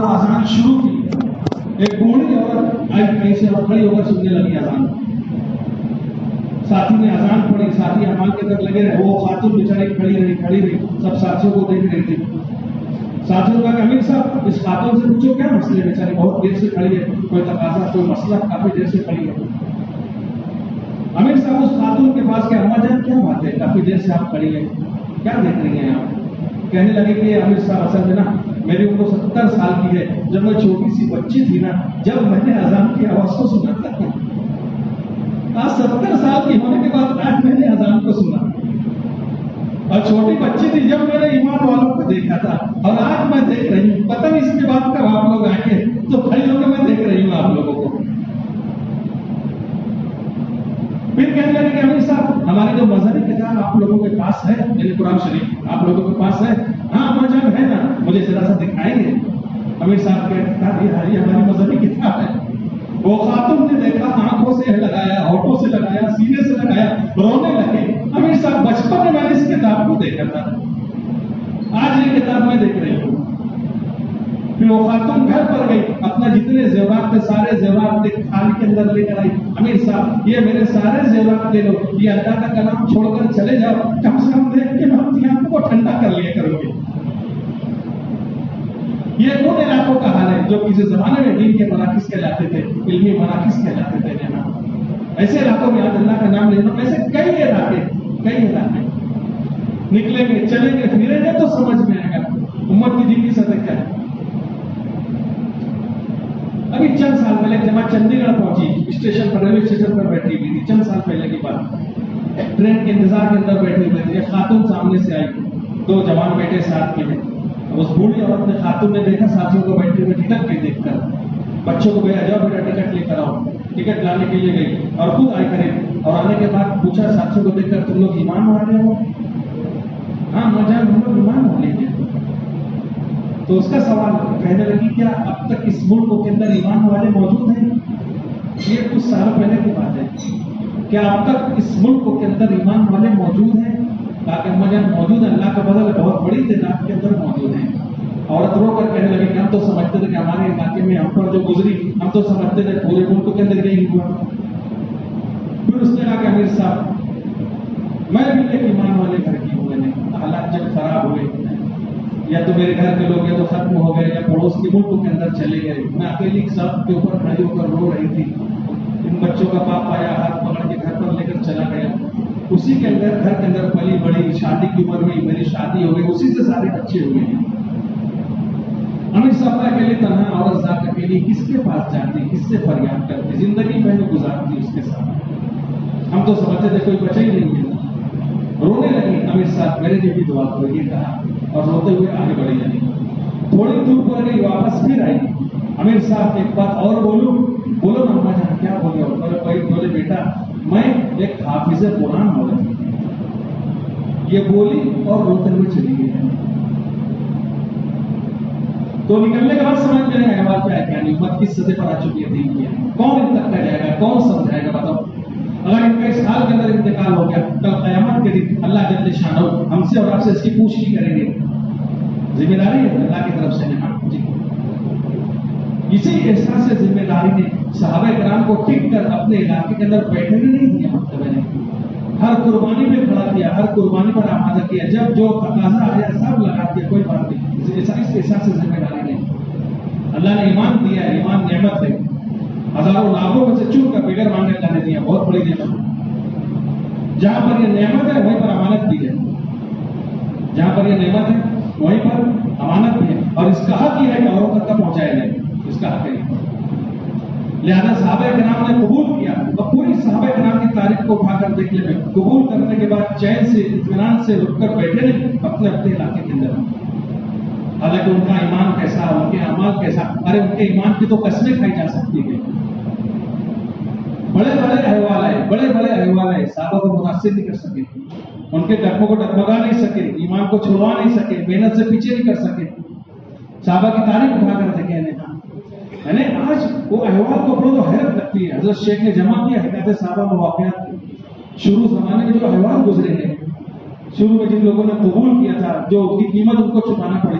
وہ اذان شروع کی، ایک بوڑھی عورت آئی کہیں سے اور کھڑی ہو کر سننے لگی اذان. ساتھی نے اذان پڑھی، ساتھی اعمال کے اندر لگے رہے، وہ خاتون بیچاری کھڑی رہی، سب ساتھیوں کو دیکھ رہی تھی. ساتھیوں نے کہا کہ امیر صاحب اس خاتون سے پوچھو کیا مسئلے، بیچاری بہت دیر سے کھڑی ہے، کوئی تقاضا کوئی مسئلہ، کافی دیر سے کھڑی ہے. امیر صاحب اس خاتون کے پاس کہ اماں جان کیا بات ہے، کافی دیر سے آپ کھڑی ہیں، کیا دیکھ رہی ہیں آپ؟ کہنے لگے کہ امیر صاحب اصل میں نا میری عمر 70 سال کی ہے، جب میں چھوٹی سی بچی تھی نا، جب میں نے اذان کی آواز کو سنا تھا، آج 70 سال کی ہونے کے بعد آج میں نے اذان کو سنا، اور چھوٹی بچی تھی جب میں نے ایمان والوں کو دیکھا تھا، اور آج میں دیکھ رہی ہوں. پتہ نہیں اس کے بعد کب آپ لوگ آئیں گے تو کھڑی ہو کے میں دیکھ رہی ہوں آپ لوگوں کو. پھر کہنے لگے کہ امیر صاحب ہماری جو مذہبی کتاب آپ لوگوں کے پاس ہے، یعنی قرآن شریف آپ لوگوں کے پاس ہے؟ ہاں اماں جان ہے نا، مجھے ذرا سا دکھائیں گے. امیر صاحب کہتے یہ ہماری مذہبی کتاب ہے. وہ خاتون نے دیکھا، آنکھوں سے لگایا، ہونٹوں سے لگایا، سینے سے لگایا، رونے لگے. امیر صاحب بچپن میں نے اس کتاب کو دیکھا تھا، آج یہ کتاب میں دیکھ رہی ہوں. پھر وہ خاتون گھر پر گئی، اپنا جتنے زیورات تھے سارے زیورات تھالی کے اندر لے کر آئی. امیر صاحب یہ میرے سارے زیورات لے لو، یہ اللہ کا کلام چھوڑ کر چلے جاؤ، کم سے کم دیکھ کے میں اپنی آنکھوں کو ٹھنڈا کر لیا کروں گی. یہ ان علاقوں کا حال ہے جو کسی زمانے میں دین کے مراکز کہلاتے تھے، علمی مراکز کہلاتے تھے. ایسے علاقوں میں آج اللہ کا نام لینا، ایسے کئی علاقے نکلیں گے، چلیں گے، پھریں گے تو سمجھ میں آئے گا امت کی دین کی سطح کیا ہے. ابھی چند سال پہلے جماعت چندی گڑھ پہنچی، اسٹیشن پر ریلوے اسٹیشن پر بیٹھی ہوئی تھی، چند سال پہلے کی بات. ٹرین کے انتظار کے اندر بیٹھے ہوئے تھے، ایک خاتون سامنے سے آئی، دو جوان بیٹے ساتھ کے ہیں. اس بوڑھی عورت نے خاتون نے دیکھا ساتھیوں کو بیٹھے ہوئے ٹکٹ کے دیکھ کر بچوں کو گیا جاؤ بیٹا ٹکٹ لے کر آؤ. ٹکٹ لانے کے لیے گئی اور خود آئی کرے، اور آنے کے بعد پوچھا ساتھیوں کو دیکھ کر تم لوگ ایمان والے ہو؟ ہاں مجھے ہم لوگ ایمان والے ہیں. تو اس کا سوال کہنے لگی کیا اب تک اس ملک کے اندر ایمان والے موجود ہیں؟ یہ کچھ سالوں پہلے کی بات ہے. کیا اب تک اس ملک کے اندر ایمان والے موجود ہیں؟ تاکہ مجھے موجود اللہ کا بدل بہت بڑی تعداد کے اندر موجود ہیں. عورت رو کر کہنے لگی کہ ہم تو سمجھتے تھے کہ ہمارے علاقے میں ہم پر جو گزری، ہم تو سمجھتے تھے پورے ملک کے اندر یہی ہوا. پھر اس نے کہا کہ امیر صاحب میں بھی ایک ایمان والے گھر کی ہوں، میں نے حالات جب خراب ہوئے یا تو میرے گھر کے لوگ یا تو ختم ہو گئے یا پڑوس کے ملک کے اندر چلے گئے، میں اکیلی سب کے اوپر کھڑی ہو کر رو رہی تھی. ان بچوں کا باپ آیا، ہاتھ پکڑ کے گھر پر لے کر چلا گیا. اسی کے اندر گھر کے اندر پلی بڑی، شادی کی عمر میں میری شادی ہو گئی، اسی سے سارے بچے ہوئے ہیں. امیر صاحب اکیلے تنہا عورت ذات اکیلی کس کے پاس جاتی، کس سے فریاد کرتی، زندگی میں نے گزارتی اس کے ساتھ. ہم تو سمجھتے تھے کوئی بچا ہی نہیں ہے. رونے لگی. امیر صاحب میرے لیے بھی دعا کرو، یہ کہا اور روتے ہوئے آگے بڑھی جائی. تھوڑی دور پر گئی، واپس پھر آئی. امیر صاحب ایک بات اور بولو نا اماں جان. کیا بولے بیٹا میں ایک حافظ قرآن ہو رہی ہوں. یہ بولی اور روتے ہوئے چلی گئی. تو نکلنے کے بعد سمجھ میں نہیں آیا کیا ہے کیا نہیں، امت کس سطح پر آ چکی ہے دین کی. کون ان تک کا جائے گا، کون سمجھائے گا؟ بتاؤ. اگر ان کا اس حال کے اندر انتقال ہو گیا کل قیامت کے دن اللہ جل شانہ ہم سے اور آپ سے اس کی پوچھ کی کریں گے. ذمہ داری ہے اللہ کی طرف سے. جی اسی احساس سے ذمہ داری نے صحابہ کرام کو ٹک کر اپنے علاقے کے اندر بیٹھنے نہیں دیا. مطلب نے ہر قربانی میں کھڑا کیا، ہر قربانی پر آمادہ کیا. جب جو تقاضا آیا سب لگا دیا، کوئی بات نہیں. اس احساس سے ذمہ داری نے اللہ نے ایمان دیا ہے، ایمان نعمت ہے. ہزاروں لاکھوں میں سے چن کر بغیر مانگنے اللہ نے دیا، بہت بڑی نعمت. جہاں پر یہ نعمت ہے وہیں پر امانت بھی ہے. جہاں پر یہ نعمت ہے وہیں پر امانت بھی ہے. اور اس کا حق یہ ہے کہ اوروں تک پہنچایا جائے، اس کا حق ہے. لہذا صحابہ کرام نے قبول کیا. اور پوری صحابہ کرام کی تاریخ کو اٹھا کر دیکھ لیں، قبول کرنے کے بعد چین سے اطمینان سے رک کر بیٹھے نہیں اپنے علاقے کے اندر. حالانکہ ان کا ایمان کیسا، ان کے اعمال کیسا. ارے ان کے ایمان کی تو قسمیں کھائی جا سکتی ہے. بڑے بڑے احوال ہے صحابہ کو متاثر نہیں کر سکے، ان کے قدموں کو ڈگمگا نہیں سکے، ایمان کو چھڑوا نہیں سکے، محنت سے پیچھے نہیں کر سکے. صحابہ کی تاریخ اٹھا کر دیکھیں. یعنی آج وہ احوال کو پڑھو تو حیرت لگتی ہے. حضرت شیخ نے جمع کیا حکایت صحابہ میں واقعات، شروع زمانے میں جو احوال گزرے ہیں، شروع میں جن لوگوں نے قبول کیا تھا، جو ان کی قیمت ان کو چکانا پڑی.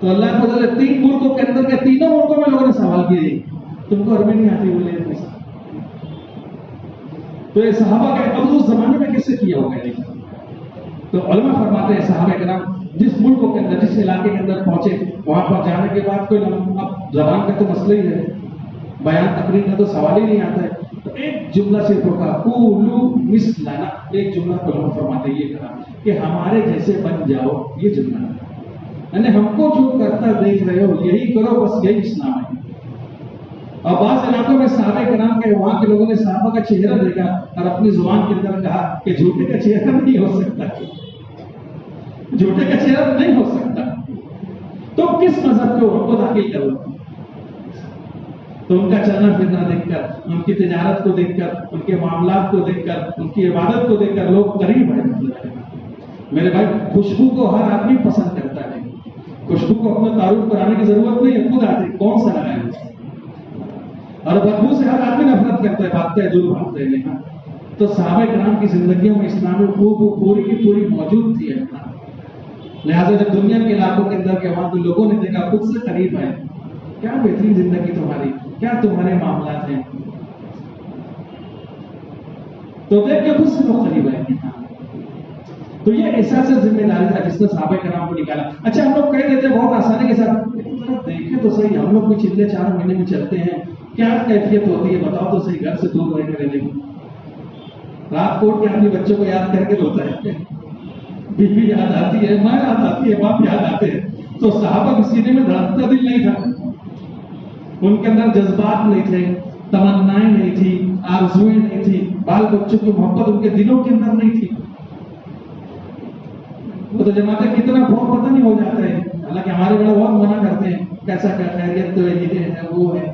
تو اللہ نے بولا 3 ملکوں کے اندر کے تینوں ملکوں میں لوگوں نے سوال کیے تم کو عربی نہیں آتی؟ بولے تو یہ صحابہ کے اب اس زمانے میں کیسے کیا ہوگا؟ تو علماء فرماتے ہیں صحابہ کرام جس ملکوں کے اندر جس علاقے کے اندر پہنچے وہاں پر جانے کے بعد کوئی اب زبان کا تو مسئلہ ہی ہے، بیان تقریر کا تو سوال ہی نہیں آتا ہے، تو ایک جملہ صرف ہوگا قولوا مثلنا، ایک جملہ علماء فرماتے یہ کہا کہ ہمارے جیسے بن جاؤ، یہ جملہ یعنی ہم کو جو کرتا دیکھ رہے ہو یہی کرو، بس یہی اسلام ہے۔ اور بعض علاقوں میں صحابہ کرام کے وہاں کے لوگوں نے صحابہ کا چہرہ دیکھا اور اپنی زبان کے اندر کہا کہ جھوٹے کا چہرہ نہیں ہو سکتا، جھوٹے کا چہرہ نہیں ہو سکتا، تو کس مذہب کو ہم کو داخل کرو؟ تو ان کا چلنا پھرنا دیکھ کر، ان کی تجارت کو دیکھ کر، ان کے معاملات کو دیکھ کر، ان کی عبادت کو دیکھ کر لوگ قریب ہیں۔ میرے بھائی خوشبو کو ہر آدمی پسند کرتا ہے، خوشبو کو اپنا تعارف کرانے کی ضرورت نہیں ہے، خود آتے کون سا لگائے، اور بدبو سے ہر آدمی نفرت کرتا ہے، بھاگتا ہے، دور بھاگتا ہے۔ لیکن تو صحابہ کرام کی زندگیوں میں اسلامی خوب پوری کی پوری موجود تھی، لہٰذا جب دنیا کے علاقوں کے اندر کے وہاں تو لوگوں نے دیکھا خود سے قریب ہے، کیا بہترین زندگی تمہاری، کیا تمہارے معاملات ہیں، تو دیکھ کے خود سے لوگ قریب ہے۔ تو یہ احساس ذمہ داری تھا جس نے صحابہ کرام کو نکالا۔ اچھا ہم لوگ کہہ دیتے بہت آسانی کے ساتھ، دیکھیں تو صحیح ہم لوگ بھی چلے 4 مہینے میں چلتے ہیں، کیا کیفیت ہوتی ہے بتاؤ تو صحیح، گھر سے دور رہ کر رہنے کی، رات کوٹ کے اپنے بچوں کو یاد کر کے روتا ہے، بیوی یاد آتی ہے، ماں یاد آتی ہے، باپ یاد آتے ہیں۔ تو صحابہ کے سینے میں دھڑکتا دل نہیں تھا، ان کے اندر جذبات نہیں تھے، تمنائیں نہیں تھی، آرزویں نہیں تھی، بال بچوں کی محبت ان کے دلوں کے اندر نہیں تھی۔ وہ تو جماعتیں کتنا بہت پتہ نہیں ہو جاتا ہے، حالانکہ ہمارے بڑے بہت منع کرتے ہیں، کیسا کیا خیریت تو یہ ہے وہ ہے۔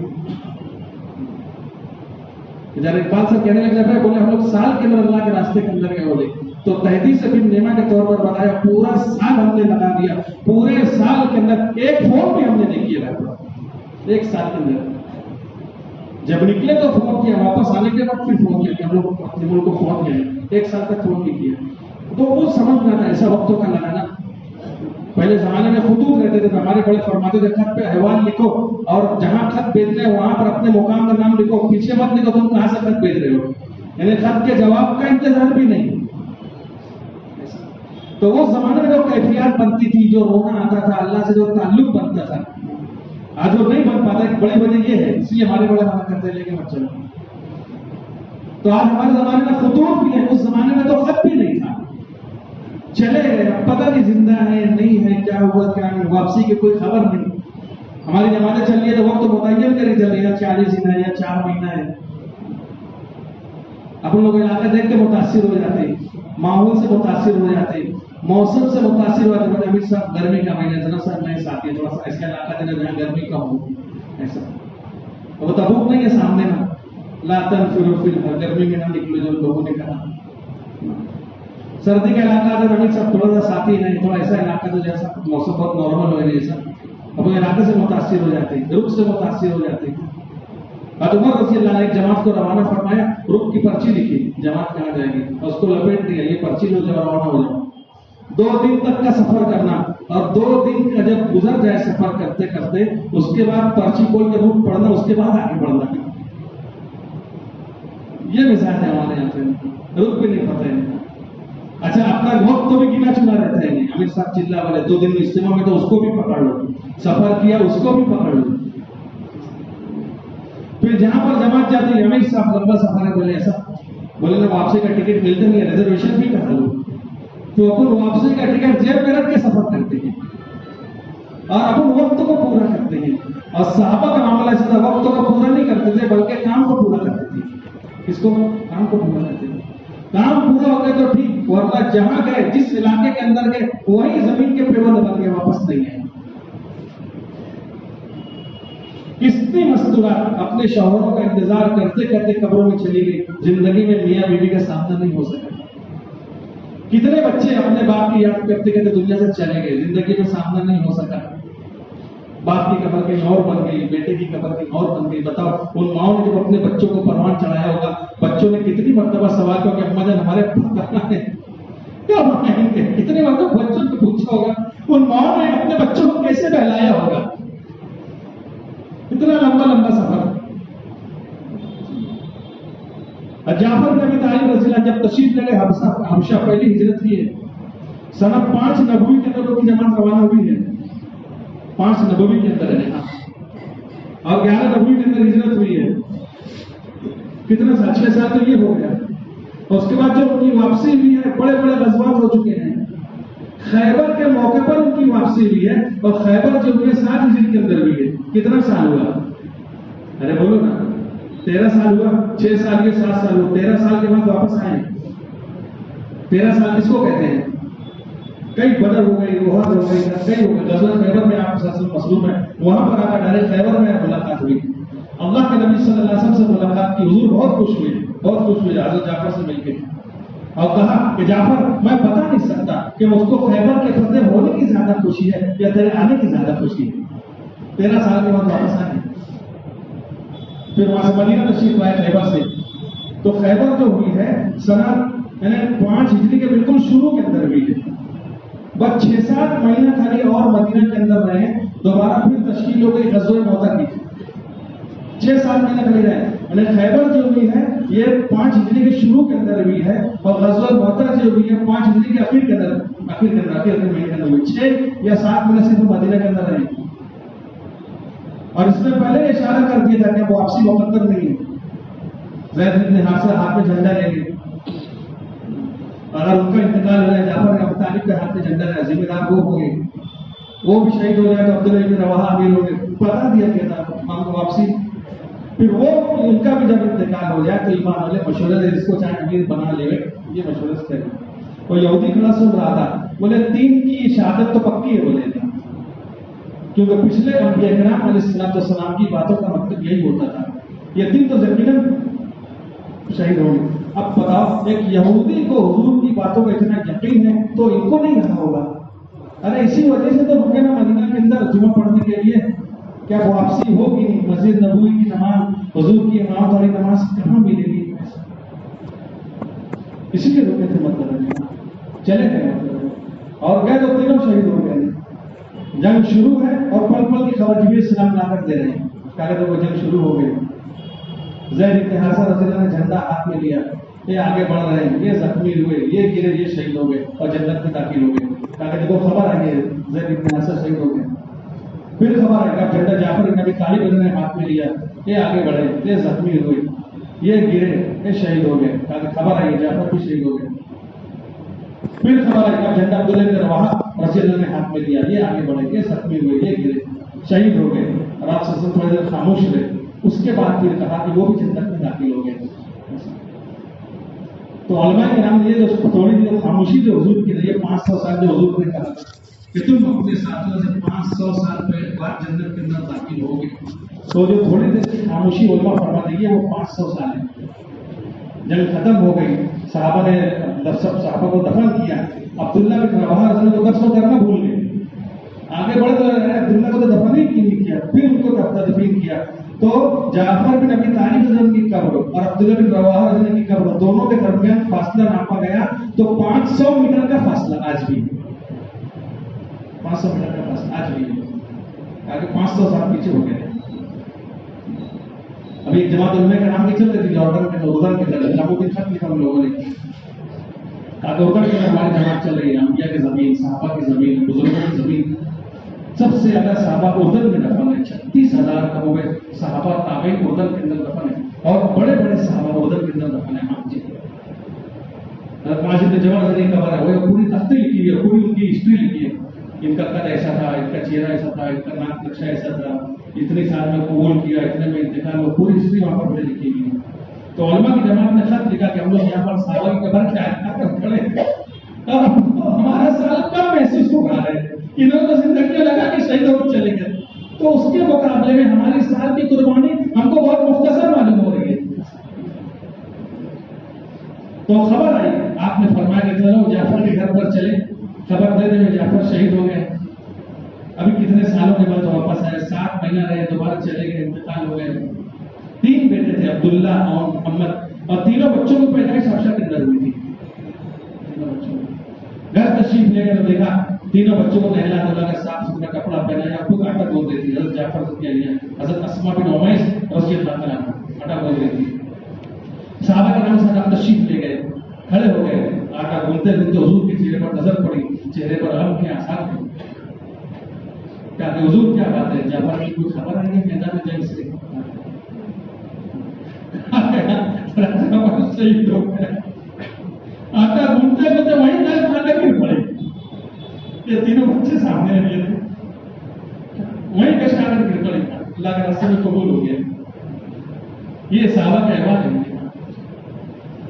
جب اقبال سے کہنے لگ جاتا ہے، بولے ہم لوگ سال کے اندر اللہ کے راستے کے اندر گئے، بولے تو تحدیث بن نیما کے طور پر بتایا پورا سال ہم نے لگا دیا، پورے سال کے اندر ایک فون بھی ہم نے نہیں کیا رہا، ایک سال کے اندر جب نکلے تو فون کیا، واپس آنے کے بعد پھر فون کیا کہ ہم لوگ اپنے ملک کو فون کیا، ایک سال تک فون نہیں کیا۔ تو وہ سمجھنا تھا ایسا وقتوں کا لگانا۔ پہلے زمانے میں خطوط رہتے تھے، ہمارے بڑے فرماتے تھے خط پہ احوال لکھو، اور جہاں خط بھیجنا ہے وہاں پر اپنے مقام کا نام لکھو، پیچھے مت لکھو تم کہاں سے خط بھیج رہے ہو، یعنی خط کے جواب کا انتظار بھی نہیں۔ تو وہ زمانے میں جو کیفیات بنتی تھی، جو رونا آتا تھا، اللہ سے جو تعلق بنتا تھا، آج وہ نہیں بن پاتا۔ ایک بڑی وجہ یہ ہے، اس لیے ہمارے بڑے منع کرتے ہیں، لیکن مت چلو۔ تو آج ہمارے زمانے میں خطوط بھی ہے، اس زمانے میں تو خط بھی نہیں تھا، چلے گئے، پتہ نہیں زندہ ہے نہیں ہے، کیا ہوا کیا نہیں، واپسی کی کوئی خبر نہیں۔ ہماری جماعتیں چل رہی ہے تو وقت متعین کری چل رہی ہے، 40 دن ہے یا 4 مہینہ ہے۔ اپن لوگ علاقہ دیکھ کے متاثر ہو جاتے، ماحول سے متاثر ہو جاتے، موسم سے متاثر ہو جاتے۔ امیر صاحب گرمی کا مہینہ، ذرا سا نئے ساتھی ہے، تھوڑا سا ایسا علاقہ دینا جہاں گرمی کم ہو، ایسا وہ تبوک نہیں ہے سامنے نا، لا تنفروا فی الحر، گرمی میں نہ نکلو جو لوگوں نے کہا۔ سردی کا علاقہ ہے، امیر صاحب تھوڑا سا ساتھی نہیں، تھوڑا ایسا علاقہ تو جیسا موسم بہت نارمل ہو جیسا، اب وہ علاقے سے متاثر ہو جاتے ہیں، رخ سے متاثر ہو جاتے ہیں۔ عمر رضی اللہ نے ایک جماعت کو روانہ فرمایا، رخ کی پرچی لکھی، جماعت کہاں جائے گی، اور اس کو لپیٹ دیا، یہ پرچی لو جب روانہ ہو جاؤ۔ 2 دن تک کا سفر کرنا، اور 2 دن کا جب گزر جائے سفر کرتے کرتے، اس کے بعد پرچی کھول کے رخ پڑھنا، اس کے بعد آگے بڑھنا۔ یہ مزاج ہے ہمارے یہاں پہ، رخ بھی نہیں پتہ ہے۔ اچھا اپنا وقت تو بھی گنا چنا رہتا ہے، نہیں امیر صاحب چلا والے 2 دن اجتماع میں، تو اس کو بھی پکڑ لو، سفر کیا اس کو بھی پکڑ لو۔ پھر جہاں پر جماعت جاتی ہے، امیر صاحب لمبا سفر ہے، بولے ایسا، بولے نا واپسی کا ٹکٹ ملتا نہیں ہے، ریزرویشن بھی کرا لو، تو اپن واپسی کا ٹکٹ جیب میں رکھ کے سفر کرتے ہیں، اور اپن وقت کو پورا کرتے ہیں۔ اور صحابہ کا معاملہ ایسا تھا، وقت کو پورا نہیں کرتے تھے بلکہ کام کو پورا کرتے تھے۔ کس کو؟ کام کو پورا کرتے تھے۔ کام پورا ہو گئے تو ٹھیک، ورنہ جہاں گئے، جس علاقے کے اندر گئے، وہی زمین کے پیور بن کے واپس نہیں آئے۔ کتنی مستورات اپنے شوہروں کا انتظار کرتے کرتے قبروں میں چلی گئی، زندگی میں میاں بیوی کا سامنا نہیں ہو سکا۔ کتنے بچے اپنے باپ کی یاد کرتے کرتے دنیا سے چلے گئے، زندگی میں سامنا نہیں ہو سکا۔ باپ کی قبر کہیں اور بن گئی، بیٹے کی قبر کہیں اور بن گئی۔ بتاؤ ان ماؤں نے جب اپنے بچوں کو پروان چڑھایا ہوگا، بچوں نے کتنی مرتبہ سوال کیا کہ اماں جان ہمارے کب آئیں گے؟ کتنے مرتبہ بچوں نے پوچھا ہوگا ان ماؤں نے اپنے بچوں کو کیسے بہلایا ہوگا؟ اتنا لمبا لمبا سفر. جعفر بن ابی طالب رضی اللہ جب تشریف لے گئے حبشہ پہلی ہجرت کی ہے. سنہ 5 نبوی کے اندر کی جماعت روانہ ہوئی ہے. 5 نبوی کے اندر ہے اور 11 نبوی کے اندر ہجرت ہوئی ہے. کتنا سال؟ 6 سال تو یہ ہو گیا. اور اس کے بعد جو ان کی واپسی ہوئی ہے، بڑے بڑے غزوات ہو چکے ہیں. خیبر کے موقع پر ان کی واپسی ہوئی ہے اور خیبر جو ہوئی ہے 7 ہجری کے اندر ہوئی ہے. کتنا سال ہوا؟ ارے بولو نا. 13 سال ہوا. 6 سال کے 7 سال ہوا. 13 سال کے بعد واپس آئے. 13 سال کس کو کہتے ہیں؟ کئی بدر ہو گئی، احد ہو گئی، کئی ہو گئی. غزوہ خیبر میں آپ مصروف ہیں، وہاں پر آ کر ڈائریکٹ خیبر میں ملاقات ہوئی. اللہ کے نبی صلی اللہ علیہ وسلم سے ملاقات کی. حضور بہت خوش ہوئے، بہت خوش ہوئے حضرت جعفر سے مل کے اور کہا کہ جعفر میں بتا نہیں سکتا کہ اس کو خیبر کے فتح ہونے کی زیادہ خوشی ہے یا تیرے آنے کی زیادہ خوشی ہے. 13 سال کے بعد واپس آئے. پھر وہاں سے مدینہ تشریف لائے خیبر سے. تو خیبر جو ہوئی ہے سنہ 5 ہجری کے بالکل شروع کے اندر ہوئی ہے. بس 6-7 مہینہ خالی اور مدینہ کے اندر رہے. دوبارہ پھر تشکیل ہو گئی غزوہ موتا کی. 6-7 مہینہ خالی رہے. خیبر جو ہوئی ہے یہ 5 ہجری کے شروع کے اندر ہوئی ہے اور غزوہ موتا جو ہوئی ہے 5 ہجری کے اخیر کے مہینے کے اندر ہوئی. 6 یا 7 مہینے صرف مدینہ کے اندر رہے. اور اس میں پہلے اشارہ کر دیا تھا کہ وہ واپسی مقدر نہیں ہے. زید بن حارثہ ہاتھ میں جھنڈا لے گئے. اگر ان کا انتقال ہو جائے، جعفر بن ابی طالب کے ہاتھ میں جھنڈا ہے، ذمہ دار وہ ہوں گے، وہ بھی شہید ہو جائے تو عبداللہ بن رواحہ امیر ہو گئے. بتا دیا گیا تھا ہم کو واپسی. پھر وہ ان کا بھی جب انتقال ہو جائے تو ایمان والے مشورے سے جس کو چاہے امیر بنا لے. یہ مشورے سے وہ یہودی کھڑا سن رہا تھا. بولے 3 کی شہادت تو پکی ہے. بولے کیونکہ پچھلے انبیاء کرام علیہ السلام کی باتوں کا مطلب یہی ہوتا تھا. یہ 3 تو یقیناً شہید ہوں گے. اب بتاؤ ایک یہودی کو حضور کی باتوں کا اتنا یقین ہے تو ان کو نہیں رہا ہوگا. ارے اسی وجہ سے تو رکے نا مدینہ کے اندر جمعہ پڑھنے کے لیے. کیا واپسی ہوگی نہیں؟ مسجد نبوی کی نماز، حضور کی امامت والی نماز کہاں ملے گی؟ اسی لیے رکے تھے. مطلب چلے گئے اور گئے تو تینوں شہید ہو گئے. جنگ شروع ہے اور پل پل کی خبر جبریل السلام لا کر دے رہے ہیں. کہا تو جنگ شروع ہو گئی. زید بن حارثہ رضی اللہ نے جھنڈا ہاتھ میں لیا. یہ آگے بڑھ رہے ہیں، یہ زخمی ہوئے، یہ گرے، یہ شہید ہو گئے اور جنت میں داخل ہو گئے. کہا دیکھو خبر آئی ہے زید بن حارثہ شہید ہو گئے. پھر خبر آئے گا جھنڈا جعفر بن ابی طالب نے ہاتھ میں لیا. یہ آگے بڑھے، یہ زخمی ہوئے، یہ گرے، یہ شہید ہو گئے. کہا خبر آئی جعفر بھی شہید ہو گئے. پھر خبر آئے گا جھنڈا عبداللہ بن رواحہ رضی اللہ نے ہاتھ میں لیا. یہ آگے بڑھے، یہ زخمی ہوئے، یہ گرے، شہید ہو گئے. اور آپ سے تھوڑی دیر خاموش رہے. اس کے بعد پھر کہا کہ وہ بھی جنت میں داخل ہو گئے. تو علماء کرام نے یہ جو تھوڑی دیر خاموشی جو حضور کے لیے 500 سال جو حضور نے کہا کہ تم اپنے ساتھیوں سے 500 سال پہلے بعد جنت کے اندر داخل ہو گئے، تو جو تھوڑی دیر کی خاموشی علماء فرما دیجیے وہ 500 سال ہے. جنگ ختم ہو گئی، صحابہ نے سب صحابہ کو دفن کیا. عبداللہ بن رواحہ رضی اللہ عنہ دفن کرنا بھول گئے. آگے بڑھے تو عبداللہ کو تو دفن ہی نہیں کیا. پھر ان کو دفن کیا تو جعفر بن ابی طالب رضی اللہ کی قبر اور عبداللہ بن رواحہ رضی اللہ کی قبر دونوں کے درمیان فاصلہ ناپا گیا تو 500 میٹر کا فاصلہ آج بھی 500 میٹر کا فاصلہ آج بھی آگے 500 سال پیچھے ہو گئے. ابھی جماعت علماء کا نام نہیں چل رہی تھی جارڈن کے اردن کے طرف جاموں کے خط لکھا ہم لوگوں نے کہا کہ اردن کے ہماری جماعت چل رہی ہے. انبیاء کی زمین، صحابہ کی زمین، بزرگوں کی زمین. سب سے زیادہ صحابہ اردن میں دفن ہے. 36,000 کم گئے صحابہ تابعین اردن کے اندر دفن ہے اور بڑے بڑے صحابہ اردن کے اندر دفن ہے. ہاں جی 5 جوان کی خبر ہے. وہ پوری تختی لکھی ہے، پوری ان کی ہسٹری لکھی ہے. ان کا قد ایسا تھا، ان کا چہرہ ایسا تھا، ان کا ناک نقشہ ایسا تھا، اتنے سال میں قبول کیا، اتنے میں انتقال ہوا. پوری ہسٹری وہاں پر لکھی ہوئی ہے. تو علماء کی جماعت نے خط لکھا کہ ہم لوگ یہاں پر صحابہ کی قبر کیا کھڑے ہمارا سال کم محسوس ہو رہا ہے. انہوں نے زندگی میں لگا کہ شہید ہو چلے گئے تو اس کے مقابلے میں ہماری سال کی قربانی ہم کو بہت مختصر معلوم ہو رہی ہے. تو خبر آئی، آپ نے فرمایا کہ چلو جعفر کے گھر پر چلے. خبر دے دیں جعفر شہید ہو گئے. ابھی کتنے سالوں کے بعد واپس آئے، 7 مہینہ رہے، دوبارہ چلے گئے، انتقال ہو گئے. 3 بیٹے تھے عبداللہ اور محمد اور تینوں بچوں کو پیدائش حبشہ کے اندر ہوئی تھی. گھر تشریف لے گئے تو دیکھا تینوں بچوں کو نہلا دھلا کے صاف ستھرا کپڑا پہنایا، خود آٹا گول دیتی ہے. حضرت جعفر سے کیا لیا، حضرت اسما بن عمیس رضی اللہ عنہ آٹا گول دیتی ہے. صحابہ کرام صاحب تشریف لے گئے، کھڑے ہو گئے، آٹا گولتے گولتے حضور کے چہرے پر نظر پڑی، چہرے پر غم کے آثار تھے. کہا کہ حضور کیا بات ہے، جعفر کی کوئی خبر آئی ہے میدان جنگ سے؟ صحیح تو ہے، آٹا گھومتے گھومتے وہیں گھر کھانے گر پڑے. یہ تینوں بچے سامنے رہے تھے، وہیں کش کھانے گر پڑے. اللہ کے راستے میں قبول ہو گیا. یہ صحابہ کا احوال ہے.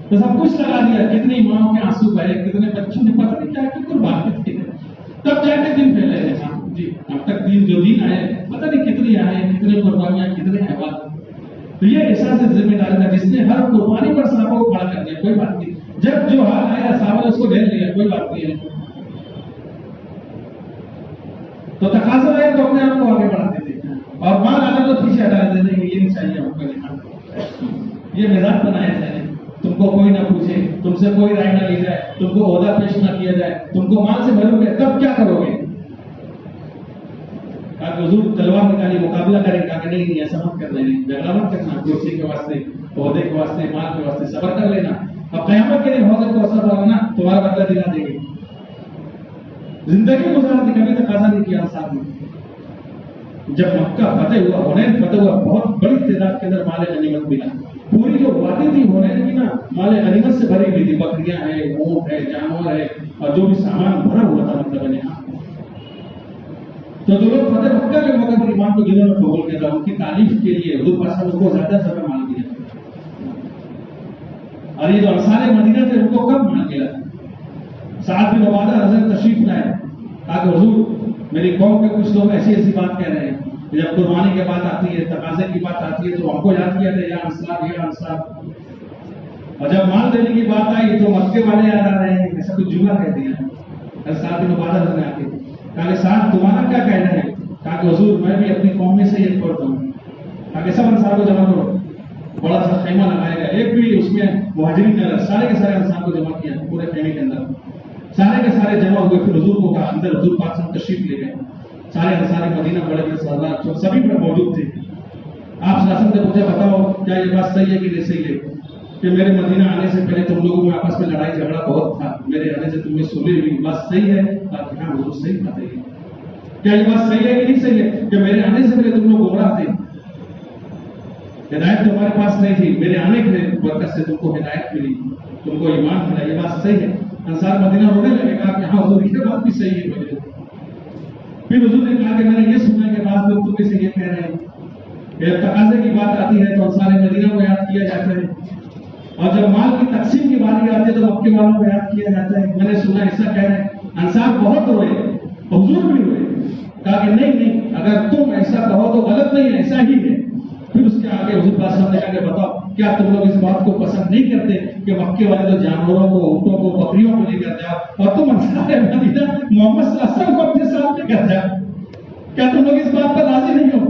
تو سب کچھ لگا دیا، کتنی ماں کے آنسو بہے، کتنے بچوں نے پتہ نہیں کیا کہ قربانی کی ہے. تب جا کے دن پھیلے ہیں. جی اب تک دین جو دین آئے پتہ نہیں کتنی آئے، کتنے قربانیاں، کتنے احوال. تو یہ احساس ذمہ داری تھا جس نے ہر قربانی پر صحابہ کو کھڑا کر دیا. کوئی بات نہیں، جب جو حال آیا صحابہ نے اس کو ڈھیر لیا، کوئی بات نہیں ہے. تو تقاضا ہے تو اپنے آپ کو آگے بڑھاتے تھے، اور مال آتا تو پیچھے ہٹا دیتے ہیں. یہ نہیں چاہیے ہم کو لکھا، یہ مزاج بنایا جائے. تم کو کوئی نہ پوچھے، تم سے کوئی رائے نہ لی جائے، تم کو عہدہ پیش نہ کیا جائے، تم کو مال سے بھرو گے تب کیا کرو گے؟ کہا کہ حضور تلوار نکالی، مقابلہ کریں. کہا کہ نہیں ایسا مت کر لینا، جھگڑا مت کرنا، کرسی کے واسطے، عہدے کے واسطے، مال کے واسطے صبر کر لینا. اب قیامت کے دن حوض کوثر ہوگا، تمہارا بدلہ دلا دیں گے. زندگی گزار دی، کبھی تقاضا نہیں کیا انصار نے. جب مکہ فتح ہوا، حنین فتح ہوا، بہت بڑی تعداد کے اندر مال غنیمت ملا. پوری جو وادی تھی حنین کی نا مال غنیمت سے بھری ہوئی تھی. بکریاں ہیں، اونٹ ہے، جانور ہے، اور جو بھی سامان بھرا ہوا تھا مطلب یہاں. تو جو لوگ فتح مکہ کے موقع پر ایمان کو جنہوں نے قبول کیا تھا، ان کی تعریف کے لیے حضور پاک صلی اللہ علیہ وسلم کو زیادہ زیادہ مال دیا. اور یہ جو انصار مدینہ تھے ان کو کم مال ملا. سعد بن عبادہ حضرت تشریف لائے، کہا کہ حضور میری قوم کے کچھ لوگ ایسی ایسی بات کہہ رہے ہیں، جب قربانی کی بات آتی ہے، تقاضے کی بات آتی ہے تو ہم کو یاد کیا تھا یا انصار یا انصار، اور جب مال دینے کی بات آئی تو مکے والے یاد آ رہے ہیں. ایسا کچھ جملہ کہہ دیا. سعد بن عبادہ نے آ کے کہا کہ سعد تمہارا کیا کہنا ہے؟ کہا کہ حضور میں بھی اپنی قوم میں سے ایک پڑھتا ہوں. کہا کہ سب انصار کو جمع کرو. بڑا سا خیمہ لگایا گیا، ایک بھی اس میں مہاجرین نہ رہا، سارے کے سارے انصار کو جمع کیا پورے خیمے کے اندر. سارے کے سارے جمع ہوئے. پھر حضور کو کہا اندر، حضور پاک صاحب تشریف لے گئے. سارے انصار مدینہ بڑے بڑے سردار سبھی پر موجود تھے. آپ صلی اللہ علیہ وسلم نے مجھے بتاؤ کیا یہ بات صحیح ہے کہ نہیں صحیح ہے کہ میرے مدینہ آنے سے پہلے تم لوگوں میں آپس میں لڑائی جھگڑا بہت تھا، میرے آنے سے تم نے سلی ہوئی، بات صحیح ہے؟ کہا کہ ہاں حضور صحیح بات ہے. کیا یہ بات صحیح ہے کہ نہیں صحیح ہے کہ میرے آنے سے پہلے تم لوگ گمراہ تھے، ہدایت تمہارے پاس نہیں تھی، میرے آنے کے برکت سے تم کو ہدایت ملی، تم کو ایمان ملا، یہ بات صحیح ہے؟ انصار مدینہ رونے لگے. کہا کہ ہاں حضور یہ بات بھی صحیح ہے میرے. پھر حضور نے کہا کہ میں نے یہ سنا کہ بعض لوگ تم سے یہ کہہ رہے ہیں کہ تقاضے کی بات آتی ہے تو انصار مدینہ کو یاد کیا جاتا ہے، اور جب مال کی تقسیم کی باری آتی ہے تو مکے والوں کو یاد کیا جاتا ہے. میں نے سنا ایسا کہہ رہے ہیں. انصار بہت روئے، حضور بھی روئے. کہا کہ نہیں، اگر تم ایسا کہو تو غلط نہیں ہے، ایسا ہی ہے. پھر اس کے آگے حضور پاک صاحب نے کہا کہ بتاؤ کیا تم لوگ اس بات کو پسند نہیں کرتے کہ مکے والے تو جانوروں کو، اونٹوں کو، بکریوں کو لے کر جاؤ اور تم انصار مدینہ محمد صلی اللہ علیہ وسلم کو اپنے ساتھ لے کر جاؤ؟ کیا تم لوگ اس بات پر راضی نہیں ہو؟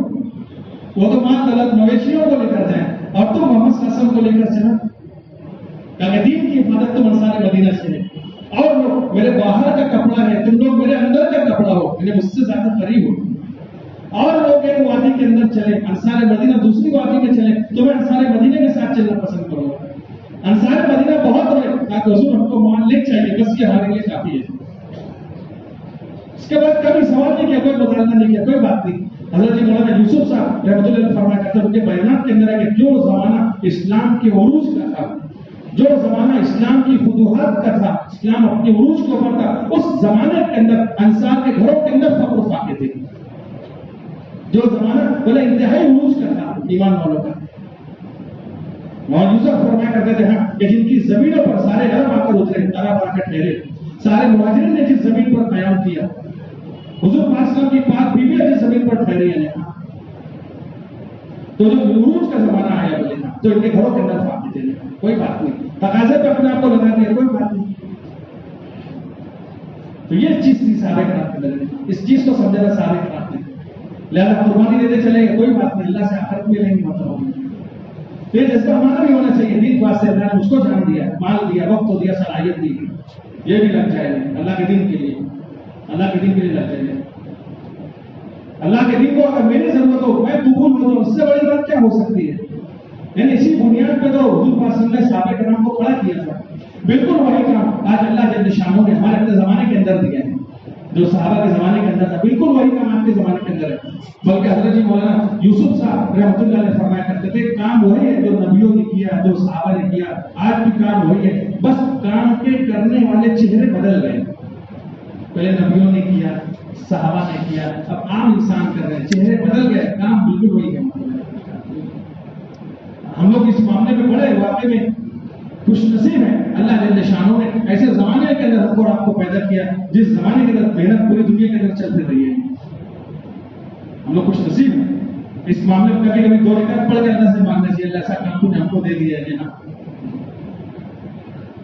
وہ تو مال دولت مویشیوں کو لے کر جائیں اور تم محمد صلی اللہ علیہ وسلم کو لے کر چلا. کہ دین کی حفاظت تم انصار مدینہ سے ہے، اور لوگ میرے باہر کا کپڑا ہے، تم لوگ میرے اندر کا کپڑا ہو، میرے مجھ سے زیادہ قریب ہو. اور لوگ ایک وادی کے اندر چلے، انصار مدینہ دوسری وادی میں چلے، تو میں انصار مدینہ کے ساتھ چلنا پسند کروں گا. انصار مدینہ بہت ہوئے. کہا کہ حضور ہم کو مال لے چاہیے، بس یہ ہمارے لیے کافی ہے. اس کے بعد کبھی سوال نہیں کیا، کوئی مطالبہ نہیں کیا، کوئی بات نہیں. حضرت مولانا یوسف صاحب رحمۃ اللہ علیہ فرمایا کرتے ہیں، ان کے بیانات کے اندر ہے کہ جو زمانہ اسلام کے عروج کا تھا، جو زمانہ اسلام کی فتوحات کا تھا، اسلام اپنے عروج کے اوپر تھا، اس زمانے کے اندر انصار کے گھروں کے اندر فقر و فاقے تھے. جو زمانہ بولے انتہائی عروج کا تھا ایمان والوں کا. مولانا یوسف فرمایا کرتے تھے ہاں کہ جن کی زمینوں پر سارے عرب آ کر اترے، عرب آ کر ٹھہرے، سارے مہاجرین نے جس زمین پر قیام کیا، حضور پاک صلی اللہ علیہ وسلم کی پاک بیویاں جس زمین پر ٹھہری ہیں، تو جو عروج کا زمانہ آیا بولے نا تو ان کے گھروں کے اندر فاقے تھے. کوئی بات نہیں، تقاضے پہ اپنے آپ کو لگا دیا، کوئی بات نہیں. تو یہ چیز تھی سارے کرام کے اندر، اس چیز کو سمجھنا سارے کرام نے. لہٰذا قربانی دیتے چلے گئے، کوئی بات نہیں، اللہ سے آخرت میں لیں گے مطلب. تو یہ جذبہ ہمارا بھی ہونا چاہیے. دین کے واسطے اللہ نے اس کو جان دیا، مال دیا، وقت دیا، صلاحیت دی، یہ بھی لگ جائے اللہ کے دین کے لیے. اللہ کے دین کے لیے لگ جائیے. اللہ کے دین کو اگر میری ضرورت ہو میں قبول کروں, اس سے بڑی بات کیا ہو سکتی ہے؟ یعنی اسی بنیاد پہ تو حضور پاک صلی اللہ علیہ وسلم نے صحابہ کرام کو کھڑا کیا تھا. بالکل وہی کام آج اللہ جل شانہ نے ہمارے اپنے زمانے کے اندر دیا ہے, جو صحابہ کے زمانے کے اندر تھا بالکل وہی کام آپ کے زمانے کے اندر ہے. بلکہ حضرت جی مولانا یوسف صاحب رحمۃ اللہ علیہ فرمایا کرتے تھے کام وہی ہے جو نبیوں نے کیا, جو صحابہ نے کیا, آج بھی کام وہی ہے, بس کام کے کرنے والے چہرے بدل گئے. پہلے نبیوں نے کیا, صحابہ نے کیا, اب عام انسان کر رہے ہیں, چہرے بدل گئے, کام بالکل وہی ہے. ہم لوگ اس معاملے میں بڑے واقعے میں خوش نصیب ہیں. اللہ جل شانہ نے ایسے زمانے کے اندر ہم کو آپ کو پیدا کیا جس زمانے کے اندر محنت پوری دنیا کے اندر چلتے رہی ہے. ہم لوگ خوش نصیب ہیں اس معاملے میں. کبھی کبھی دو رکعت پڑھ کے اللہ سے مانگنا چاہیے, اللہ ایسا کام نے ہم کو دے دیا ہے نا.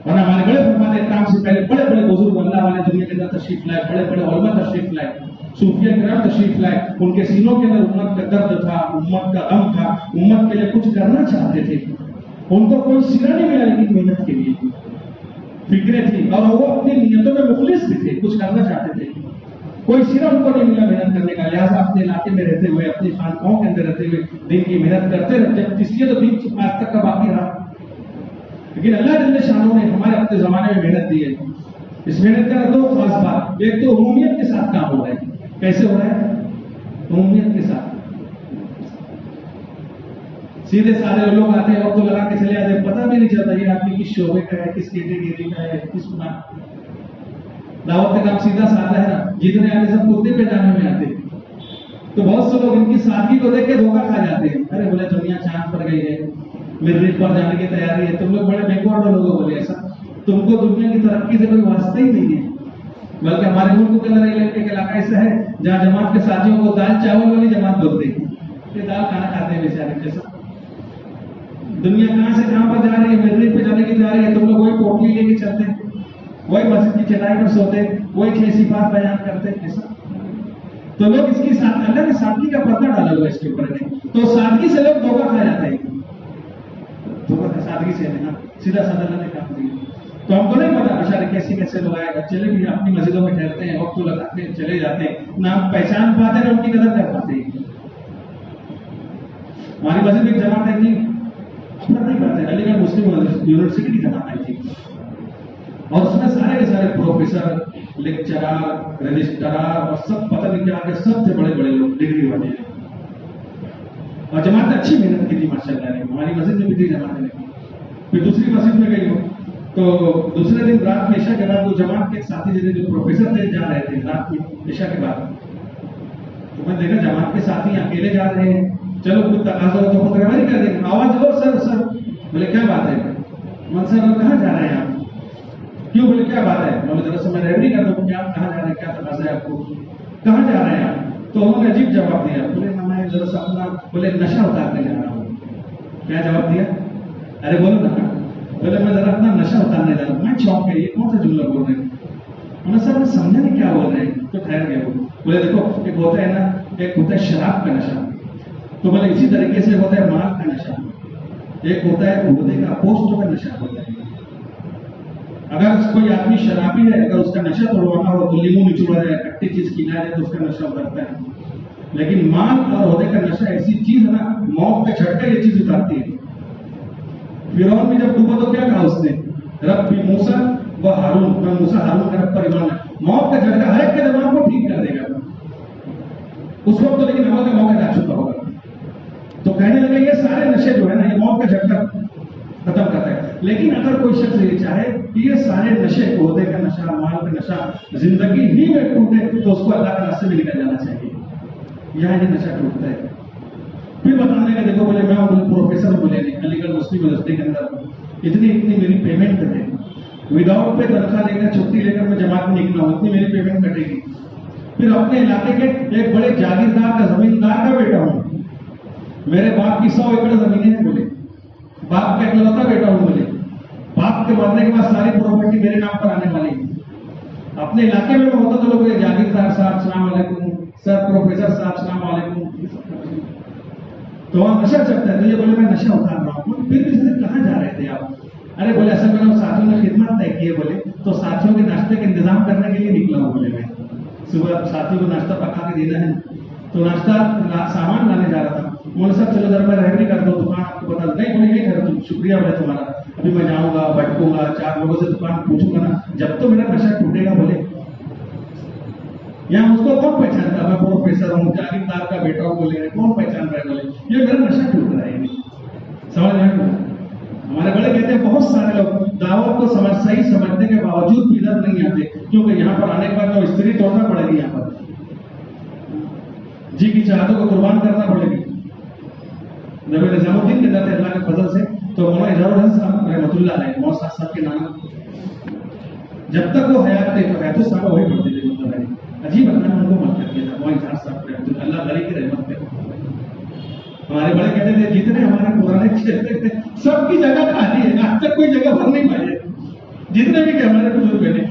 ورنہ ہمارے بڑے فرماتے کام سے پہلے بڑے بڑے بزرگ اللہ والے دنیا کے اندر تشریف لائے, بڑے بڑے علماء تشریف لائے, صوفیہ کرام تشریف لائے. ان کے سینوں کے اندر امت کا درد تھا, امت کا غم تھا, امت کے لیے کچھ کرنا چاہتے تھے. ان کو کوئی سرا نہیں ملا لیکن محنت کے لیے فکریں تھی, اور وہ اپنی نیتوں میں مخلص بھی تھے, کچھ کرنا چاہتے تھے. کوئی سرا ان کو نہیں ملا محنت کرنے کا. لہٰذا اپنے علاقے میں رہتے ہوئے, اپنی خانقاہوں کے اندر رہتے ہوئے دین کی محنت کرتے رہتے, اس لیے تو دین آج تک کا باقی رہا. لیکن اللہ جل شانہ نے ہمارے اپنے زمانے میں محنت دی ہے. اس محنت کا دو خاص بات, ایک تو عمومیت کے ساتھ کام ہو رہا ہے. کیسے ہو رہا ہے؟ عمومیت کے ساتھ. سیدھے سارے لوگ آتے ہیں, وقت تو لگا کے چلے جاتے ہیں, پتہ بھی نہیں چلتا یہ آدمی کس شعبے کا ہے, کس کیٹیگری کا ہے, کس کا. دعوت کا کام سیدھا سادہ ہے نا, جتنے آتے سب کتے پہ جانے میں آتے. تو بہت سے لوگ ان کی سادگی کو دیکھ کے دھوکہ کھا جاتے ہیں. ارے بولے دنیا چاند پر گئی ہے, مریخ پر جانے کی تیاری ہے, تم لوگ بڑے بیکورڈ لوگ بولے ایسا, تم کو دنیا کی ترقی سے کوئی واسطہ ہی نہیں ہے. بلکہ ہمارے ملک کے اندر ایک علاقہ ایسا ہے جہاں جماعت کے ساتھیوں کو دال چاول والی جماعت بولتے ہیں. یہ دال کھانا کھاتے ہیں بیچارے. جیسا دنیا کہاں سے کہاں پر جا رہی ہے, مریخ پہ جانے کی تیاری ہے, تم لوگ وہی پوٹلی لے کے چلتے ہیں, وہی مسجد کی چٹائی پر سوتے, وہی 6 صفات بیان کرتے ہیں. ایسا تو لوگ اس کی اللہ نے سادگی کا پردہ ڈالا ہوا اس کے اوپر ہے, تو سادگی سے لوگ دھوکہ کھا جاتے ہیں. دھوکہ سادگی سے ہے نا, سیدھا سادہ اللہ نے کام دیا. تو ہم کو نہیں پتا بچارے کیسے کیسے لوگ آئے گا. چلے بھی اپنی مسجدوں میں ٹھہرتے ہیں, وقت لگاتے ہیں, چلے جاتے ہیں, نہ پہچان پاتے ہیں, ان کی قدر کر پاتے ہیں. ہماری مسجد میں جماعت ہے کہ نہیں پاتے, علی گڑھ مسلم یونیورسٹی کی جماعت آئی تھی, اور اس میں سارے کے سارے پروفیسر, لیکچرار, رجسٹرار اور سب پتہ نہیں کیا کہ سب سے بڑے بڑے لوگ ڈگری والے ہیں. اور جماعت نے اچھی محنت کی تھی ماشاء اللہ نے. ہماری مسجد میں بھی تھی جماعت نے. پھر دوسری مسجد میں گئی ہوں تو دوسرے دن رات میں عشاء کے بعد وہ جماعت کے ایک ساتھی جو پروفیسر تھے جا رہے تھے رات میں عشاء کے بعد. تو میں دیکھا جماعت کے ساتھی اکیلے جا رہے ہیں, چلو کچھ تقاضا ہو تو فوٹوگرافی کر دیں گے, آواز دو سر سر. بولے کیا بات ہے؟ من سر کہاں جا رہے ہیں آپ؟ کیوں؟ بولے کیا بات ہے؟ بولے دراصل میں ریوری کر دوں کہ آپ کہاں جا رہے ہیں, کیا تقاضا ہے آپ کو, کہاں جا رہے ہیں آپ؟ تو انہوں نے عجیب جواب دیا. بولے میں دراصل اپنا بولے نشہ اتارنے جا رہا ہوں. کیا جواب دیا؟ ارے بولو نا. بولے میں ذرا اپنا نشہ اتارنے جا رہا ہوں. میں چونک گئی, یہ کون سا جملہ بول رہے ہیں؟ انہوں نے سر میں سمجھا نہیں کیا بول رہے ہیں. تو ٹھہر گیا وہ. بولے دیکھو ایک ہوتا ہے نا, ایک ہوتا ہے شراب کا نشہ, تو بولے اسی طریقے سے ہوتا ہے مال کا نشہ, ایک ہوتا ہے عہدے کا, پوسٹ کا نشہ ہوتا ہے. اگر کوئی آدمی شرابی ہے, اگر اس کا نشہ توڑوانا ہو تو لیمو نچوڑا جائے, کٹی چیز کھلایا جائے تو اس کا نشہ اترتا ہے. لیکن مال اور عہدے کا نشہ ایسی چیز ہے نا, موت کا جھٹکا یہ چیز اتارتی ہے. فرعون بھی جب ڈوبا تو کیا کہا اس نے؟ رب بھی موسیٰ و ہارون, میں موسیٰ ہارون کا رب پر ایمان ہے. موت کا جھٹکا ہر ایک کے دماغ کو ٹھیک کر دے گا اس وقت تو, لیکن عمل کا موقع جا چکا ہوگا. تو کہنے لگے یہ سارے نشے جو ہے نا, یہ موت کا جھٹکا ختم کرتا ہے. لیکن اگر کوئی شخص یہ چاہے کہ یہ سارے نشے, عہدے کا نشہ, مال کا نشہ زندگی ہی میں ٹوٹے, تو اس کو اللہ کے راستے میں نکل جانا چاہیے. یہاں یہ نشہ ٹوٹتا ہے. پھر بتانے کا دیکھو, بولے میں پروفیسر بولے نہیں, علی گڑھ مسلم یونیورسٹی کے اندر اتنی میری پیمنٹ ہے, وداؤٹ پہ تنخواہ لے کر, چھٹی لے کر میں جماعت میں نکلا ہوں, اتنی میری پیمنٹ کٹے گی. پھر اپنے علاقے کے ایک بڑے جاگیردار کا, زمیندار کا بیٹا ہوں, میرے باپ کی 100 ایکڑ زمینیں ہیں. بولے باپ کا اکلوتا بیٹا ہوں. بولے باپ کے مرنے کے بعد ساری پراپرٹی میرے نام پر آنے والی ہے. اپنے علاقے میں ہوتا تو لوگ جاگیردار صاحب السلام علیکم, سر پروفیسر صاحب السلام علیکم, تو وہاں نشہ چلتا ہے. تو یہ بولے میں نشہ اتار رہا ہوں. پھر بھی کہاں جا رہے تھے آپ؟ ارے بولے اصل میں ساتھیوں نے خدمت طے کی ہے. بولے تو ساتھیوں کے ناشتے کا انتظام کرنے کے لیے نکلا ہوں. بولے میں صبح ساتھی کو ناشتہ پکا کے دینا ہے، تو ناشتہ سامان لانے جا رہا تھا، مول صاحب چلو ذرا میں رہبری کر دو، دکان آپ کو بتا نہیں بولے نہیں کر دوں، شکریہ بولے تمہارا، ابھی میں جاؤں گا بھٹکوں گا 4 لوگوں سے دکان پوچھوں گا نا، جب تو میرا نشہ ٹوٹے گا بولے. یہاں اس کو کون پہچانتا، میں پروفیسر ہوں، جاگیردار کا بیٹا ہوں بولے، کون پہچان رہا ہے بولے یہ میرا نشہ ٹوٹ رہا ہے. سمجھ میں ہمارے بڑے کہتے ہیں بہت سارے لوگ دعوت کو صحیح سمجھنے کے باوجود بھی ادھر نہیں آتے، کیونکہ یہاں پر آنے کے بعد تو استری توڑنا پڑے گی، یہاں پر جی کی چاہتوں کو قربان کرنا پڑے گی. نبی نظام الدین کے ذات اللہ کے فضل سے تو مولانا اظہار الحسن صاحب رحمۃ اللہ علیہ مولانا صاحب کے نام جب تک وہ حیات تھے تو حیات صاحب وہی پڑھتے تھے، مطلب عجیب اللہ نے ان کو مت کر دیا تھا. مولانا اظہار صاحب رحمۃ اللہ علیہ کی رحمت کرے. ہمارے بڑے کہتے تھے جتنے ہمارے پرانے چہرے تھے سب کی جگہ خالی ہے، آج تک کوئی جگہ بھر نہیں پائی ہے. جتنے بھی کہ ہمارے بزرگ نے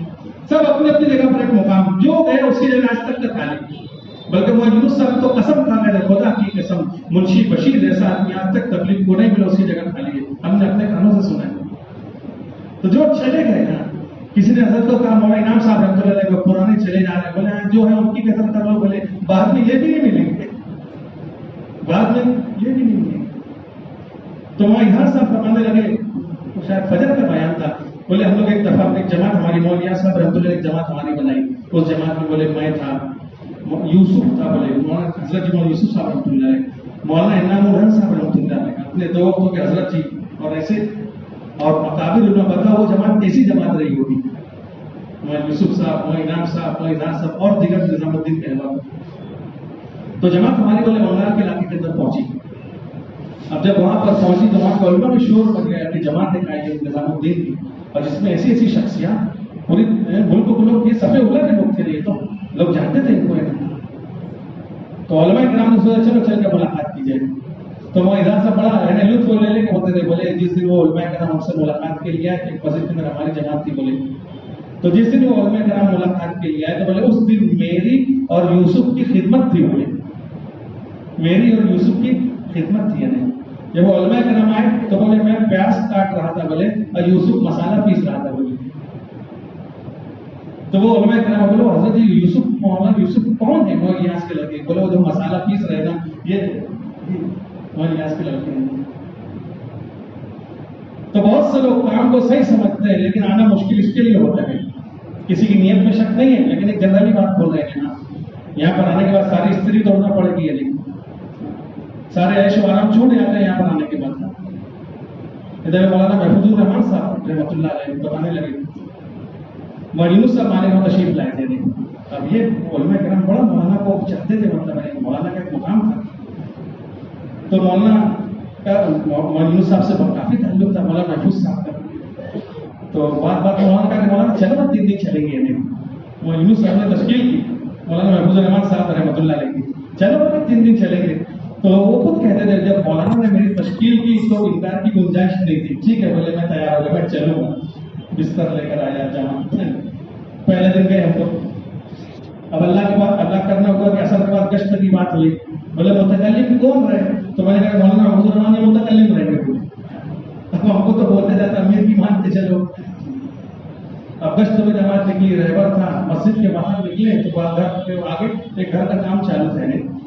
سب اپنی اپنی جگہ پر ایک مقام جو ہے اس کی جگہ آج تک خالی. بلکہ وہ یونس صاحب تو قسم کھا گئے خدا کی قسم منشی بشیر جیسا آدمی آج تک تبلیغ کو نہیں ملا، اس کی جگہ خالی ہے. ہم نے اپنے کانوں سے سنا ہے. تو جو چلے گئے نا، کسی نے حضرت کو کہا مولانا انعام صاحب رحمۃ اللہ علیہ پرانے چلے جا رہے ہیں، بولے جو ہے ان کی قدر کر لو، بولے بعد میں یہ بھی نہیں ملیں گے، بعد میں یہ بھی نہیں ملیں گے. تو وہاں اظہار صاحب فرمانے لگے، شاید فجر کا بیان تھا، بولے ہم لوگ ایک دفعہ ایک جماعت ہماری مولوی صاحب رحمۃ اللہ ایک جماعت ہماری بنائی، اس جماعت میں بولے میں تھا، یوسف تھا، بولے مولانا حضرت جی مولانا یوسف صاحب رحمۃ اللہ علیہ، مولانا انعام الحسن صاحب رحمۃ اللہ علیہ، اپنے دو وقتوں کے حضرت جی، اور ایسے اور اکابر علماء بتا وہ جماعت کیسی جماعت رہی ہوگی، مولانا یوسف صاحب، مولانا انعام صاحب، مولانا اظہار صاحب اور دیگر نظام الدین کے احباب. تو جماعت ہماری بولے مولانا کے علاقے کے اندر پہنچی. اب جب وہاں پر پہنچی تو وہاں علماء میں شور بن گیا کہ جماعت ایک آئی ہے نظام الدین کی، اور جس میں ایسی ایسی شخصیات پوری ملک کو لوگ یہ صفحے اولا کے لوگ تھے، یہ تو لوگ جانتے تھے ان کو. تو علماء کرام نے سوچا چلو چل کے ملاقات کی جائے. تو وہ اظہار سے بڑا رہنے لطف لے کے ہوتے تھے، بولے جس دن وہ علماء کرام ہم سے ملاقات کے لیے آئے، ایک مسجد کے اندر ہماری جماعت تھی، بولے تو جس دن وہ علماء کرام ملاقات کے لیے آئے تو بولے اس دن میری اور یوسف کی خدمت تھی، بولے میری اور یوسف کی خدمت تھی. یعنی جب وہ علماء کرام آئے تو بولے میں پیاز کاٹ رہا تھا، بولے اور یوسف مسالہ پیس رہا تھا، بولے. تو وہ علماء کرام بولے حضرت یوسف مولانا یوسف کون ہے؟ وہ یاس کے لڑکے. بولے وہ جو مسالہ پیس رہے نا یہ یاس کے لڑکے ہیں. تو بہت سے لوگ کام کو صحیح سمجھتے ہیں لیکن آنا مشکل اس کے لیے ہوتا ہے. کسی کی نیت میں شک نہیں ہے لیکن ایک جنرلی بات بول رہے ہیں نا، یہاں پر آنے کے بعد ساری استری توڑنا پڑے گی، یعنی سارے عیش و آرام چھوٹ جاتے ہیں یہاں پر آنے کے بعد. ادھر مولانا محفوظ الرحمان صاحب رحمۃ اللہ علیہ بتانے لگے یونس صاحب آنے کو تشریف لائے تھے. اب یہ علماء کرام بڑا مولانا کو چاہتے تھے، مطلب مولانا کا ایک مقام تھا. تو مولانا کا یونس صاحب سے کافی تعلق تھا، مولانا محفوظ صاحب کا. تو بات مولانا کا کہ مولانا چلو 3 دن چلیں گے. یونس صاحب نے تشکیل کی، مولانا محفوظ الرحمان صاحب رحمۃ اللہ علیہ کی، چلو 3 دن چلیں گے. تو وہ خود کہتے تھے جب مولانا نے میری تشکیل کی تو انکار کی گنجائش نہیں تھی. ٹھیک ہے بولے میں تیار ہو گیا، میں چلوں گا. بستر لے کر آیا جہاں پہلے دن گئے ہم تو. اب اللہ کے بعد اللہ کرنا ہوگا کہ اثر کے بعد گشت کی بات ہوئی. بولے متکلم کون رہے؟ تو میں نے کہا مولانا محفوظ الرحمان یہ متکلم رہے گے. اب ہم کو تو بولتے جاتا امیر کی مانتے چلو. اب گشت میں جماعت نکلی، رہبر تھا، مسجد کے باہر نکلے تو گھر کے آگے ایک گھر کا کام چالو تھا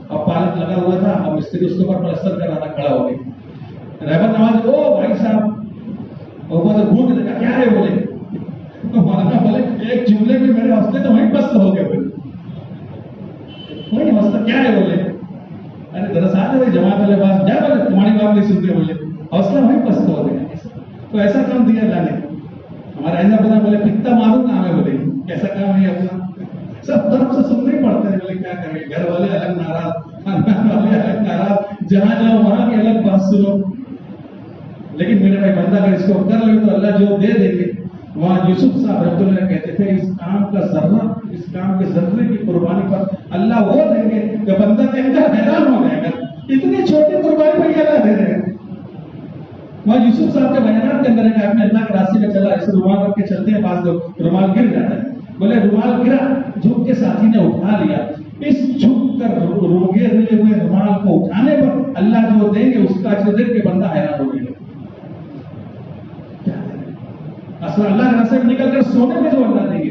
اور پالک لگا ہوا تھا اور مستری اس کے اوپر پلستر کر رہا تھا، کھڑا ہو گئے. رہبر نواز او بھائی صاحب اوپر سے گھونٹ لگا کیا ہے؟ بولے تو مولانا بولے ایک جملے میں میرے حوصلے تو وہیں پست ہو گئے. بولے وہی حوصلہ کیا ہے؟ بولے ارے دراصل آتے جماعت والے بات جا، بولے تمہاری بات نہیں سنتے. بولے حوصلہ وہیں پست ہو گئے. تو ایسا کام دیا اللہ نے ہمارا ایسا بنا. بولے پتا معلوم کام ہے، بولے کیسا کام ہے اپنا، سب طرف سے سننے ہی پڑتے ہیں. بولے کیا کریں، گھر والے الگ ناراض، خاندان والے الگ ناراض، جہاں جاؤ وہاں کی الگ بات سنو. لیکن میرے بھائی بندہ اگر اس کو کر لے تو اللہ جو دے دیں گے. وہاں یوسف صاحب رحمۃ اللہ کہتے تھے اس کام کا ذرہ، اس کام کے ذرے کی قربانی پر اللہ وہ دیں گے کہ بندہ دیکھ کر حیران ہو جائے گا اتنی چھوٹی قربانی پر اللہ دے رہے ہیں. وہاں یوسف صاحب کے بیانات کے اندر ہے کہ آپ نے اللہ کے راستے میں چلا، ایسے رومال رکھ کے چلتے ہیں، بعض لوگ رومال گر جاتا ہے. بولے رومال گرا، جھک کے ساتھی نے اٹھا لیا. اس جھک کر روگے ہوئے رومال کو اٹھانے پر اللہ جو دیں گے اس کا جو دیکھ کے بندہ حیران ہو گیا. اصل اللہ کے راستے میں نکل کر سونے میں جو اللہ دیں گے.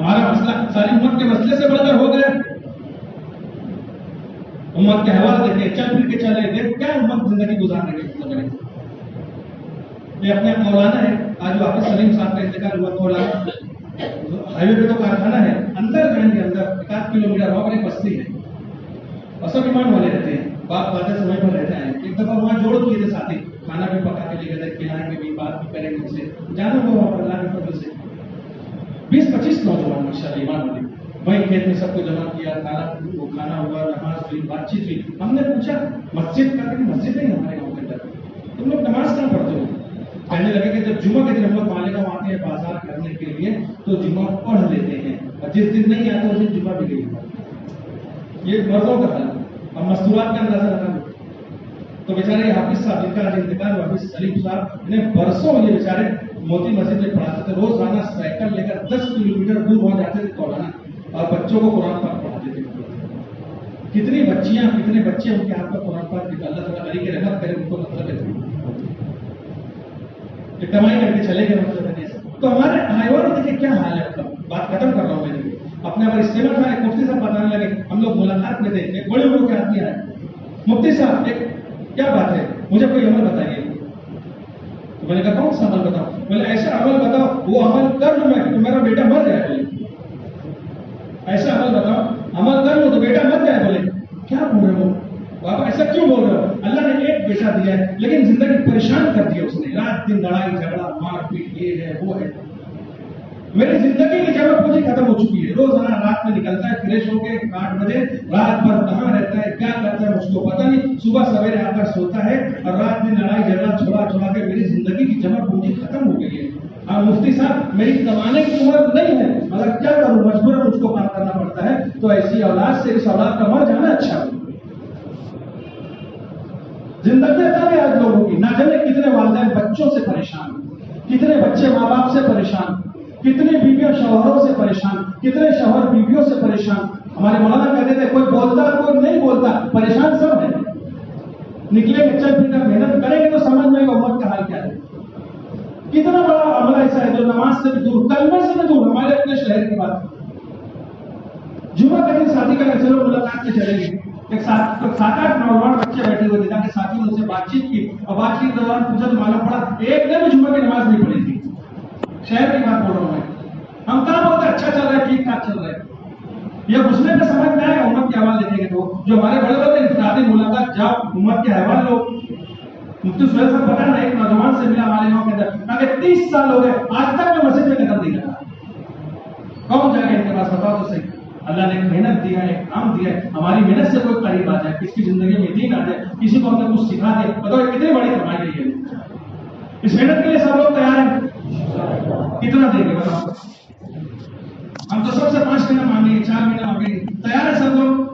ہمارا مسئلہ ساری امت کے مسئلے سے بڑھ کر ہو گیا. امت کے حوالے دیکھیں, چل پھر کے چلے دیکھ کیا امت زندگی گزارنے کے. یہ اپنے مولانا ہے, آج واپس سلیم صاحب کا انتقال ہوا. مولانا ہائی وے پہ تو کارخانہ ہے, اندر جان کے اندر 1 کلومیٹر وہاں پر ایک بستی ہے, اور سب ایمان والے رہتے ہیں, باپ دادا سمے پر رہتے ہیں. ایک دفعہ وہاں جوڑ کیے تھے ساتھی, کھانا بھی پکا کے لے گئے تھے, کھلائیں گے بھی, بات بھی کریں گے ان سے, جانا ہوا وہاں پر اللہ کے فضل سے 20-25 نوجوان ماشاءاللہ ایمان والے. وہیں کھیت میں سب کو جمع کیا, کھانا ہوا, نماز ہوئی, بات چیت ہوئی. ہم نے پوچھا مسجد کا, مسجد نہیں ہمارے گاؤں کے اندر, تم لوگ نماز کہاں پڑھتے ہو؟ کہنے لگے کہ جب جمعہ کے دن ہم لوگ مالیگاؤں آتے ہیں بازار کرنے کے لیے تو جمعہ پڑھ لیتے ہیں, اور جس دن نہیں آتے اس دن جمعہ بھی نہیں ہوتا. یہ مردوں کا حل. اب مستورات کا اندازہ لگا لو تو بیچارے یہ حافظ صاحب جن کا آج انتقال, حافظ سلیم صاحب, انہیں برسوں یہ بیچارے موتی مسجد میں پڑھاتے تھے. روزانہ سائیکل لے کر 10 کلومیٹر دور وہاں جاتے تھے مولانا, اور بچوں کو قرآن پاک پڑھاتے تھے. کتنی بچیاں کتنے بچے ان کے ہاتھ پر قرآن پاک, اللہ تعالیٰ علی کی رحمت کرے, ان کو مطلب ہے کمائی کر کے چلے گئے. مطلب ہے تو ہمارے حیوان دیکھیں کیا حال ہے. مطلب بات ختم کر رہا ہوں میں, اپنے اب استعمال تھا. ایک مفتی صاحب بتانے لگے, ہم لوگ ملاقات میں تھے, ایک بڑے لوگ کے آدمی آئے, مفتی صاحب ایک کیا بات ہے, مجھے کوئی عمل بتائیے. تو میں نے کہا کون سا عمل بتاؤ؟ بولے ایسا عمل بتاؤ وہ عمل کر لوں میں تو میرا بیٹا مر جائے. بولے ایسا عمل بتاؤ, عمل کر لوں تو بیٹا مر جائے. بولے کیا بول رہے ہو بابا, ایسا کیوں بول رہے ہو؟ اللہ نے ایک بیٹا دیا ہے لیکن زندگی پریشان کر دیا اس نے, رات دن لڑائی جھگڑا مار پیٹ, یہ ہے وہ ہے. میری زندگی کی جگہ پوچھی ختم ہو چکی ہے. روزانہ رات میں نکلتا ہے فریش ہو کے 8 بجے, رات بھر کہاں رہتا ہے, کیا کرتا ہے مجھ کو پتا نہیں. صبح سویرے آ کر سوتا ہے اور رات میں لڑائی جھگڑا چھوڑا کے میری زندگی کی جمع پونجی ختم ہو گئی ہے. ہاں مفتی صاحب میری کمانے کی عمر نہیں ہے مگر کیا کروں, مجبوراً مجھ کو کام کرنا پڑتا ہے. تو ایسی اولاد سے اس اولاد کا مر جانا اچھا. زندگی اتنا ہے آج لوگوں کی, نہ جانے کتنے والدین بچوں سے پریشان, کتنے بچے ماں باپ سے پریشان, کتنی بیویاں شوہروں سے پریشان, کتنے شوہر بیویوں سے پریشان. ہمارے مولانا کہتے تھے کوئی بولتا کوئی نہیں بولتا, پریشان سب ہے. نکلے گے چل پھر کر محنت کریں گے تو سمجھ میں امت کا حال کیا ہے. کتنا بڑا عملہ ایسا ہے جو نماز سے بھی دور, کلمے سے بھی دور. ہمارے اپنے شہر کی بات, جمعہ کے دن شادی کا چلو ملاقات میں چلیں گے, ایک 7-8 نوجوان بچے بیٹھے ہوئے تھے, جا کے ساتھی ان سے بات چیت کی, اور بات چیت کے دوران پوچھا تو معلوم پڑا ایک نے بھی جمعہ کی نماز نہیں پڑھی تھی. شہر کی بات بول رہا ہوں میں. ہم کہاں بولتے اچھا چل رہا ہے, ٹھیک ٹھاک چل رہا ہے. یہ گھسنے میں سمجھ میں آئے گا. امت کے حوالے دیکھیں گے تو جو ہمارے بڑے بڑے انفرادی ملاقات جاؤ, امت کے حوالے لوگ. مفتی سہیل صاحب بتا رہے, ایک نوجوان سے ملا ہمارے گاؤں کے اندر, کہا 30 سال ہو گئے آج تک میں مسجد میں قدم نہیں کرتا. کون جا کے ان کے پاس بتاؤ تو صحیح. اللہ نے محنت دیا ہے, کام دیا ہے, ہماری محنت سے کوئی قریب آ جائے, کسی کی زندگی میں دین آ جائے, کسی کو ہم نے کچھ سکھا دے, بتاؤ کتنی بڑی کمائی گئی ہے. اس محنت کے لیے سب لوگ تیار ہیں. کتنا دیں گے بتاؤ؟ ہم تو سب سے 5 مہینہ مانگیں گے, 4 مہینہ مانگیں گے, تیار ہے سب لوگ؟